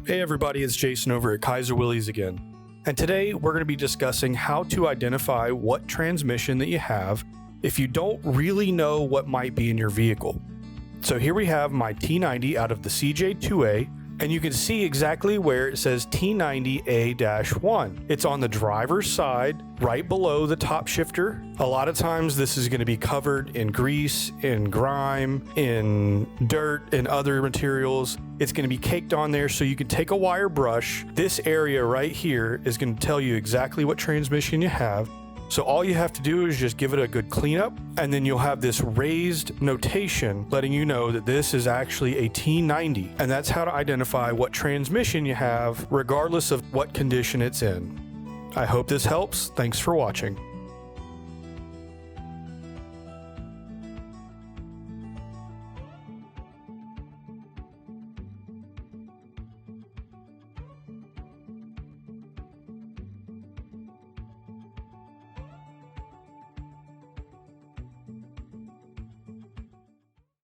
Hey everybody, it's Jason over at Kaiser Willys again. And today we're going to be discussing how to identify what transmission that you have if you don't really know what might be in your vehicle. So here we have my T90 out of the CJ-2A, and you can see exactly where it says T90A-1. It's on the driver's side, right below the top shifter. A lot of times this is going to be covered in grease, in grime, in dirt, and other materials. It's going to be caked on there, so you can take a wire brush. This area right here is going to tell you exactly what transmission you have. So all you have to do is just give it a good cleanup, and then you'll have this raised notation letting you know that this is actually a T90, and that's how to identify what transmission you have regardless of what condition it's in. I hope this helps. Thanks for watching.